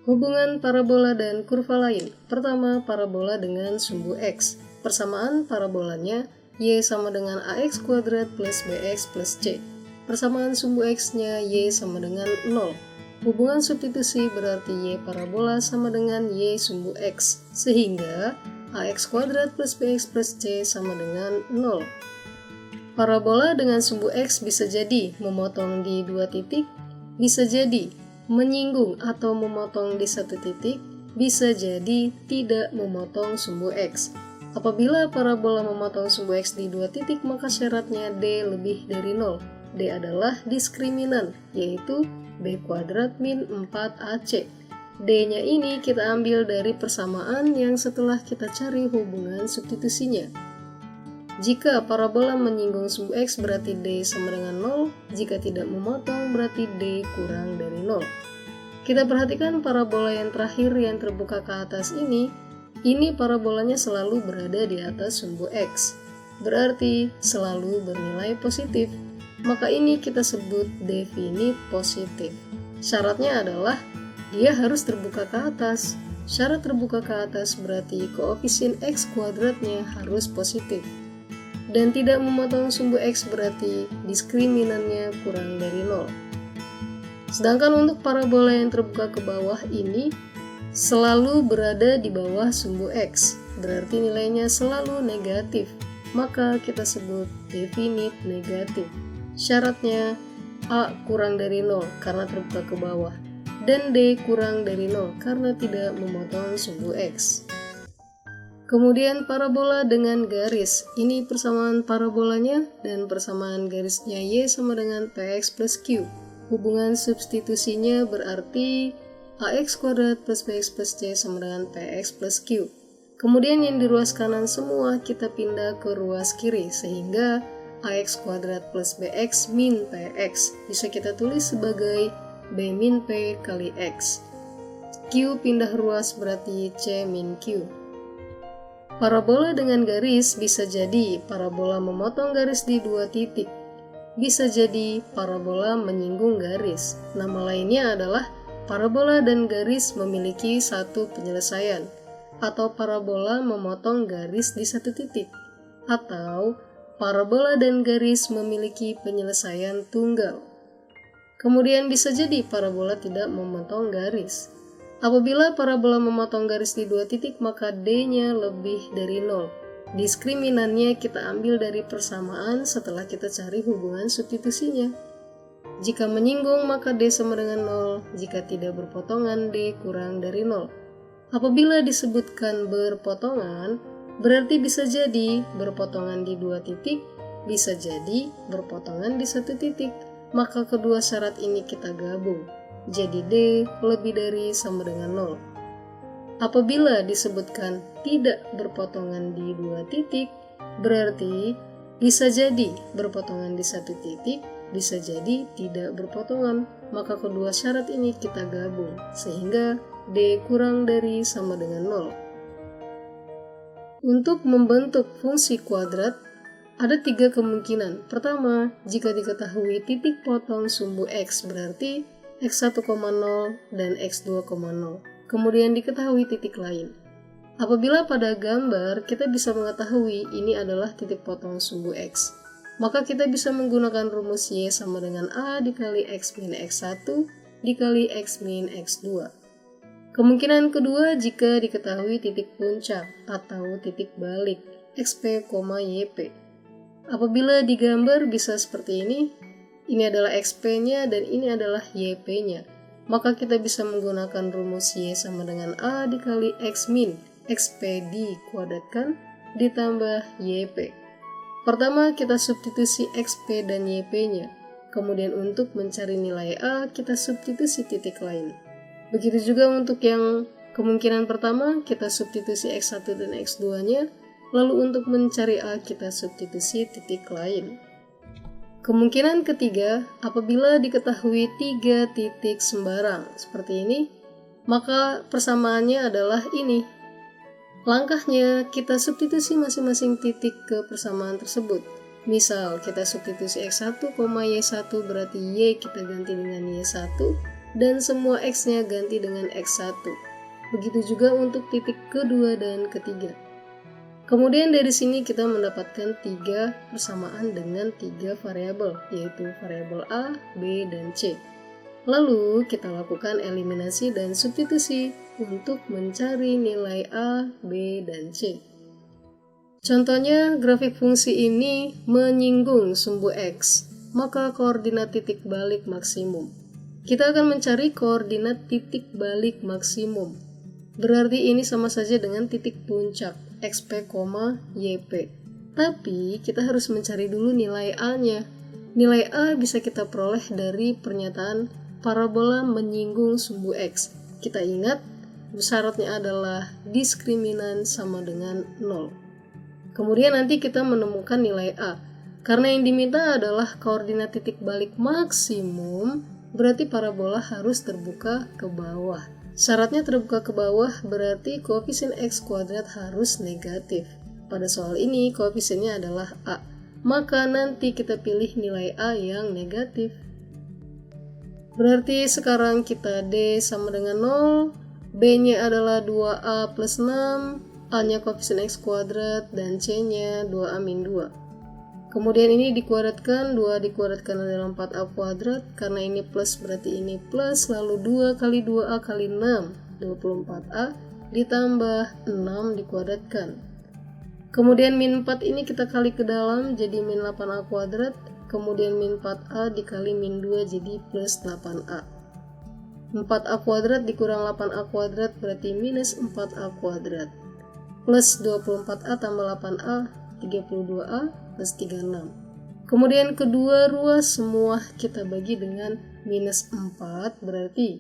Hubungan parabola dan kurva lain. Pertama, parabola dengan sumbu X. Persamaan parabolanya Y sama dengan AX kuadrat plus BX plus C. Persamaan sumbu X-nya Y sama dengan 0. Hubungan substitusi berarti Y parabola sama dengan Y sumbu X, sehingga AX kuadrat plus BX plus C sama dengan 0. Parabola dengan sumbu X bisa jadi memotong di dua titik, bisa jadi menyinggung atau memotong di satu titik, bisa jadi tidak memotong sumbu X. Apabila parabola memotong sumbu X di dua titik, maka syaratnya D lebih dari 0. D adalah diskriminan, yaitu B kuadrat min 4AC. D-nya ini kita ambil dari persamaan yang setelah kita cari hubungan substitusinya. Jika parabola menyinggung sumbu X berarti D sama dengan 0, jika tidak memotong berarti D kurang dari 0. Kita perhatikan parabola yang terakhir yang terbuka ke atas ini parabolanya selalu berada di atas sumbu X, berarti selalu bernilai positif. Maka ini kita sebut definit positif. Syaratnya adalah dia harus terbuka ke atas. Syarat terbuka ke atas berarti koefisien X kuadratnya harus positif. Dan tidak memotong sumbu X berarti diskriminannya kurang dari 0. Sedangkan untuk parabola yang terbuka ke bawah ini selalu berada di bawah sumbu X, berarti nilainya selalu negatif, maka kita sebut definit negatif. Syaratnya A kurang dari 0 karena terbuka ke bawah, dan D kurang dari 0 karena tidak memotong sumbu X. Kemudian parabola dengan garis, ini persamaan parabolanya dan persamaan garisnya Y sama dengan PX plus Q. Hubungan substitusinya berarti AX kuadrat plus BX plus C sama dengan PX plus Q. Kemudian yang di ruas kanan semua kita pindah ke ruas kiri, sehingga AX kuadrat plus BX min PX bisa kita tulis sebagai B min P kali X. Q pindah ruas berarti C min Q. Parabola dengan garis bisa jadi parabola memotong garis di dua titik. Bisa jadi parabola menyinggung garis. Nama lainnya adalah parabola dan garis memiliki satu penyelesaian, atau parabola memotong garis di satu titik, atau parabola dan garis memiliki penyelesaian tunggal. Kemudian bisa jadi parabola tidak memotong garis. Apabila parabola memotong garis di dua titik, maka D-nya lebih dari 0. Diskriminannya kita ambil dari persamaan setelah kita cari hubungan substitusinya. Jika menyinggung, maka D sama dengan 0. Jika tidak berpotongan, D kurang dari 0. Apabila disebutkan berpotongan, berarti bisa jadi berpotongan di dua titik, bisa jadi berpotongan di satu titik. Maka kedua syarat ini kita gabung. Jadi D lebih dari sama dengan 0. Apabila disebutkan tidak berpotongan di dua titik, berarti bisa jadi berpotongan di satu titik, bisa jadi tidak berpotongan. Maka kedua syarat ini kita gabung, sehingga D kurang dari sama dengan 0. Untuk membentuk fungsi kuadrat, ada tiga kemungkinan. Pertama, jika diketahui titik potong sumbu X berarti X1,0 dan X2,0. Kemudian diketahui titik lain. Apabila pada gambar kita bisa mengetahui ini adalah titik potong sumbu X, maka kita bisa menggunakan rumus Y sama dengan A dikali X min X1 dikali X min X2. Kemungkinan kedua jika diketahui titik puncak atau titik balik XP, YP. Apabila digambar bisa seperti ini adalah XP-nya dan ini adalah YP-nya. Maka kita bisa menggunakan rumus Y sama dengan A dikali X min XP dikuadratkan ditambah YP. Pertama kita substitusi XP dan YP-nya. Kemudian untuk mencari nilai A kita substitusi titik lain. Begitu juga untuk yang kemungkinan pertama kita substitusi X1 dan X2-nya. Lalu untuk mencari A kita substitusi titik lain. Kemungkinan ketiga, apabila diketahui tiga titik sembarang seperti ini, maka persamaannya adalah ini. Langkahnya kita substitusi masing-masing titik ke persamaan tersebut. Misal kita substitusi X1, Y1 berarti Y kita ganti dengan Y1, dan semua X-nya ganti dengan X1. Begitu juga untuk titik kedua dan ketiga. Kemudian dari sini kita mendapatkan 3 persamaan dengan 3 variabel, yaitu variabel A, B, dan C. Lalu kita lakukan eliminasi dan substitusi untuk mencari nilai A, B, dan C. Contohnya, grafik fungsi ini menyinggung sumbu X, maka koordinat titik balik maksimum. Kita akan mencari koordinat titik balik maksimum. Berarti ini sama saja dengan titik puncak, XP, YP. Tapi kita harus mencari dulu nilai A-nya. Nilai A bisa kita peroleh dari pernyataan parabola menyinggung sumbu X. Kita ingat, syaratnya adalah diskriminan sama dengan 0. Kemudian nanti kita menemukan nilai A. Karena yang diminta adalah koordinat titik balik maksimum, berarti parabola harus terbuka ke bawah. Syaratnya terbuka ke bawah berarti koefisien X kuadrat harus negatif. Pada soal ini koefisiennya adalah A. Maka nanti kita pilih nilai A yang negatif. Berarti sekarang kita D sama dengan 0, B-nya adalah 2A plus 6, A-nya koefisien X kuadrat, dan C-nya 2A min 2. Kemudian ini dikuadratkan, 2 dikuadratkan adalah 4A kuadrat, karena ini plus berarti ini plus, lalu 2 kali 2A kali 6, 24A, ditambah 6 dikuadratkan. Kemudian min 4 ini kita kali ke dalam, jadi min 8A kuadrat, kemudian min 4A dikali min 2 jadi plus 8A. 4A kuadrat dikurang 8A kuadrat berarti minus 4A kuadrat. Plus 24A tambah 8A, 32A plus 36. Kemudian kedua ruas semua kita bagi dengan minus 4, berarti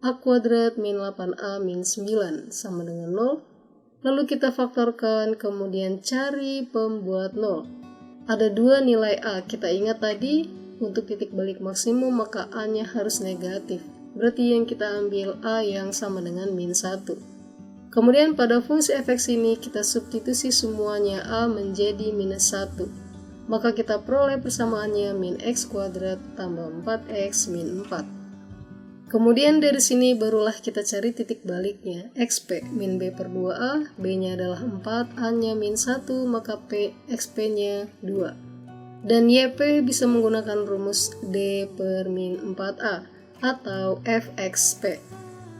A kuadrat min 8A min 9 sama dengan 0. Lalu kita faktorkan, kemudian cari pembuat 0. Ada 2 nilai A, kita ingat tadi untuk titik balik maksimum maka A-nya harus negatif. Berarti yang kita ambil A yang sama dengan min 1. Kemudian pada fungsi fx ini kita substitusi semuanya A menjadi minus 1. Maka kita peroleh persamaannya min x kuadrat tambah 4x min 4. Kemudian dari sini barulah kita cari titik baliknya. XP min B per 2A, B-nya adalah 4, A-nya min 1, maka P, XP-nya 2. Dan YP bisa menggunakan rumus D per min 4A atau FXP.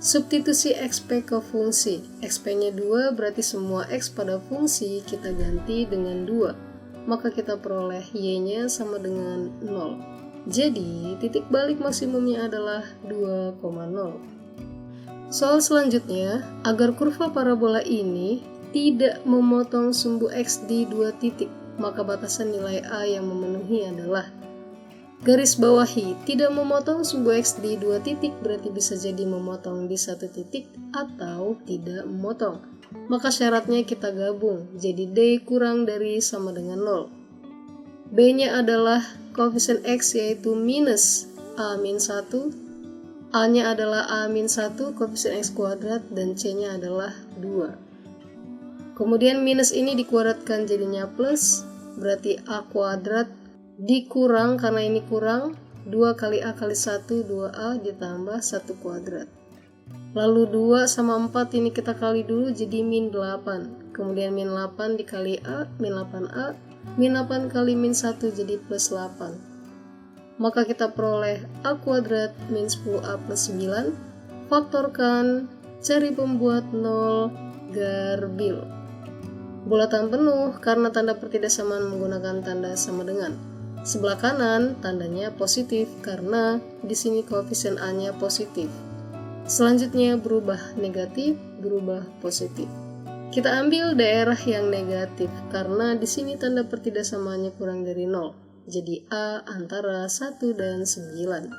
Substitusi XP ke fungsi, XP-nya 2 berarti semua X pada fungsi kita ganti dengan 2. Maka kita peroleh Y-nya sama dengan 0. Jadi, titik balik maksimumnya adalah 2,0. Soal selanjutnya, agar kurva parabola ini tidak memotong sumbu X di 2 titik, maka batasan nilai A yang memenuhi adalah garis bawahi, tidak memotong sumbu X di 2 titik berarti bisa jadi memotong di 1 titik atau tidak memotong. Maka syaratnya kita gabung, jadi D kurang dari sama dengan 0. B-nya adalah koefisien X yaitu minus A min 1, A-nya adalah A min 1, koefisien X kuadrat, dan C-nya adalah 2. Kemudian minus ini dikuadratkan jadinya plus, berarti A kuadrat dikurang, karena ini kurang, 2 kali A kali 1, 2A ditambah 1 kuadrat. Lalu 2 sama 4 ini kita kali dulu jadi min 8. Kemudian min 8 dikali A, min 8A, min 8 kali min 1 jadi plus 8. Maka kita peroleh A kuadrat min 10A plus 9. Faktorkan, cari pembuat 0, garbil. Bulatan penuh karena tanda pertidaksamaan menggunakan tanda sama dengan. Sebelah kanan tandanya positif karena di sini koefisien A-nya positif. Selanjutnya berubah negatif, berubah positif. Kita ambil daerah yang negatif karena di sini tanda pertidaksamaannya kurang dari 0. Jadi A antara 1 dan 9.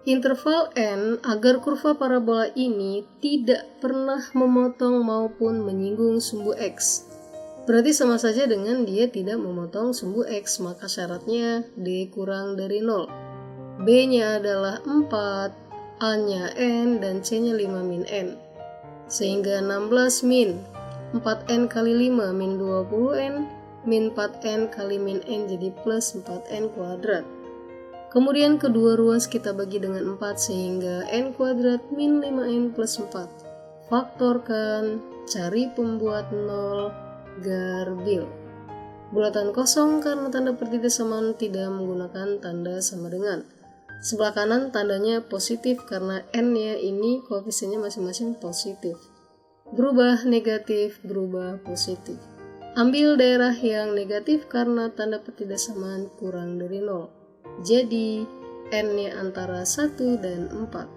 Interval N agar kurva parabola ini tidak pernah memotong maupun menyinggung sumbu X. Berarti sama saja dengan dia tidak memotong sumbu X, maka syaratnya D kurang dari 0. B-nya adalah 4, A-nya N, dan C-nya 5 min N. Sehingga 16 min 4N kali 5 min 20N, min 4N kali min N jadi plus 4N kuadrat. Kemudian kedua ruas kita bagi dengan 4 sehingga n kuadrat min 5n plus 4. Faktorkan, cari pembuat 0, garbil. Bulatan kosong karena tanda pertidasamaan tidak menggunakan tanda sama dengan. Sebelah kanan tandanya positif karena n-nya ini koefisiennya masing-masing positif. Berubah negatif, berubah positif. Ambil daerah yang negatif karena tanda pertidasamaan kurang dari 0. Jadi, n-nya antara 1 dan 4.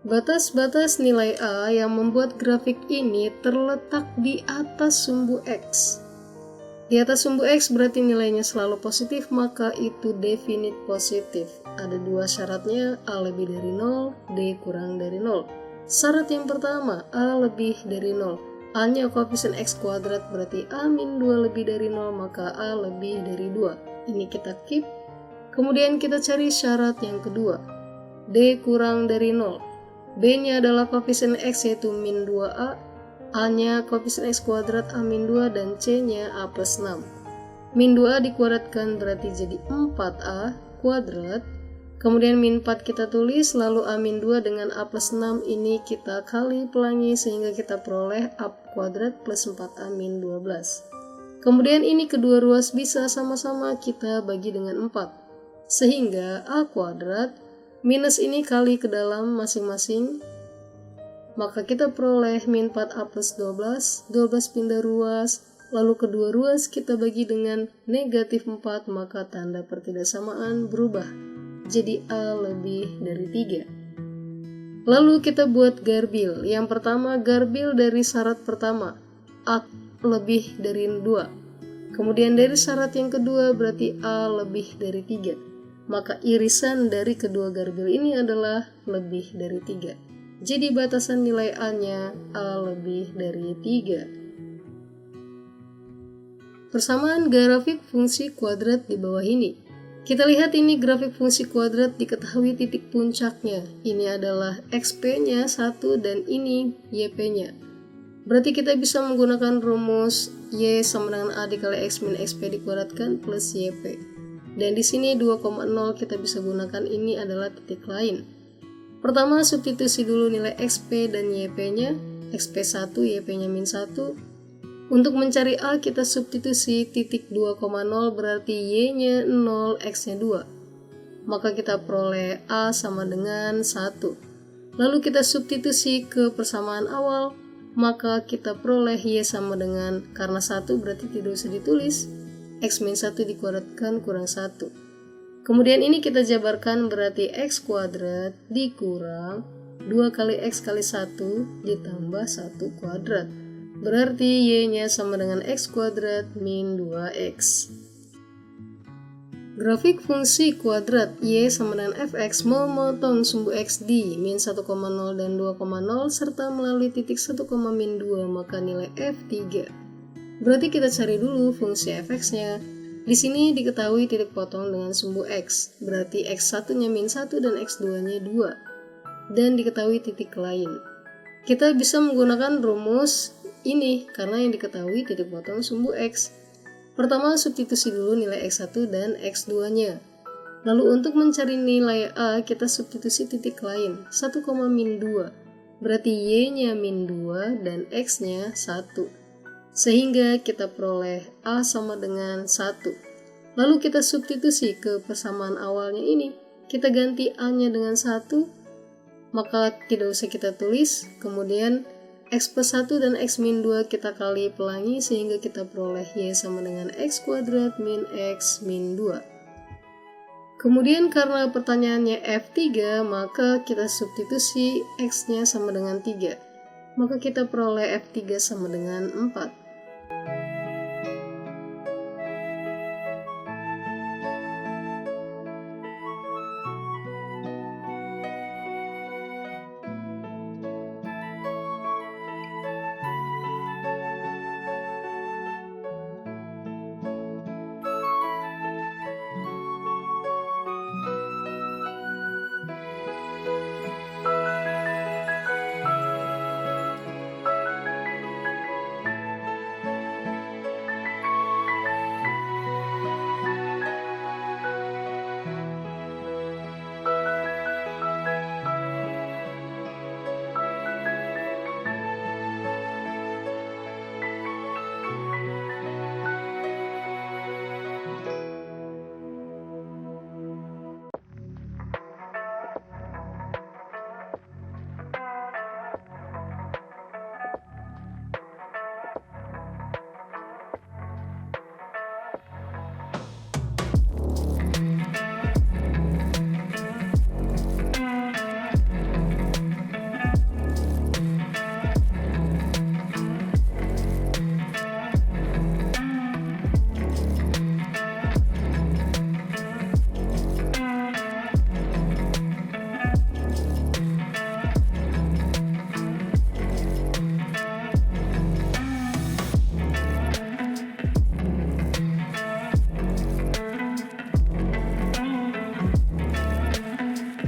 Batas-batas nilai A yang membuat grafik ini terletak di atas sumbu X. Di atas sumbu X berarti nilainya selalu positif, maka itu definit positif. Ada dua syaratnya, A lebih dari 0, D kurang dari 0. Syarat yang pertama, A lebih dari 0. A-nya koefisien X kuadrat berarti A min 2 lebih dari 0, maka A lebih dari 2. Ini kita keep. Kemudian kita cari syarat yang kedua. D kurang dari 0. B-nya adalah koefisien X yaitu min 2A. A-nya koefisien X kuadrat A min 2 dan C-nya A plus 6. Min 2A dikuadratkan berarti jadi 4A kuadrat. Kemudian min 4 kita tulis, lalu A min 2 dengan A plus 6 ini kita kali pelangi sehingga kita peroleh A kuadrat plus 4A min 12. Kemudian ini kedua ruas bisa sama-sama kita bagi dengan 4. Sehingga A kuadrat minus ini kali ke dalam masing-masing. Maka kita peroleh min 4A plus 12. 12 pindah ruas. Lalu kedua ruas kita bagi dengan negatif 4. Maka tanda pertidasamaan berubah. Jadi A lebih dari 3. Lalu kita buat garbil. Yang pertama garbil dari syarat pertama. A lebih dari 2. Kemudian dari syarat yang kedua berarti A lebih dari 3. Maka irisan dari kedua garbil ini adalah lebih dari 3. Jadi batasan nilai A-nya A lebih dari 3. Persamaan grafik fungsi kuadrat di bawah ini. Kita lihat ini grafik fungsi kuadrat diketahui titik puncaknya. Ini adalah XP-nya 1 dan ini YP-nya. Berarti kita bisa menggunakan rumus Y sama dengan A dikali X min XP dikuadratkan plus YP. Dan di sini 2,0 kita bisa gunakan ini adalah titik lain. Pertama substitusi dulu nilai XP dan YP-nya. XP 1, YP-nya min 1. Untuk mencari A kita substitusi titik 2,0 berarti Y-nya 0, X-nya 2. Maka kita peroleh A sama dengan 1. Lalu kita substitusi ke persamaan awal. Maka kita peroleh Y sama dengan, karena 1 berarti tidak usah ditulis, X min 1 dikuadratkan kurang 1. Kemudian ini kita jabarkan berarti X kuadrat dikurang 2 kali X kali 1 ditambah 1 kuadrat. Berarti Y-nya sama dengan X kuadrat min 2X. Grafik fungsi kuadrat Y sama dengan fx memotong sumbu x di min 1,0 dan 2,0 serta melalui titik 1, min 2 maka nilai f3. Berarti kita cari dulu fungsi fx-nya. Di sini diketahui titik potong dengan sumbu x, berarti x1-nya min 1 dan x2-nya 2. Dan diketahui titik lain. Kita bisa menggunakan rumus ini karena yang diketahui titik potong sumbu x. Pertama, substitusi dulu nilai X1 dan X2-nya. Lalu untuk mencari nilai A, kita substitusi titik lain, 1, min 2. Berarti Y-nya min 2 dan X-nya 1. Sehingga kita peroleh A sama dengan 1. Lalu kita substitusi ke persamaan awalnya ini. Kita ganti A-nya dengan 1, maka tidak usah kita tulis. Kemudian X plus 1 dan X min 2 kita kali pelangi sehingga kita peroleh Y sama dengan X kuadrat min X min 2. Kemudian karena pertanyaannya F3 maka kita substitusi X-nya sama dengan 3. Maka kita peroleh F3 sama dengan 4.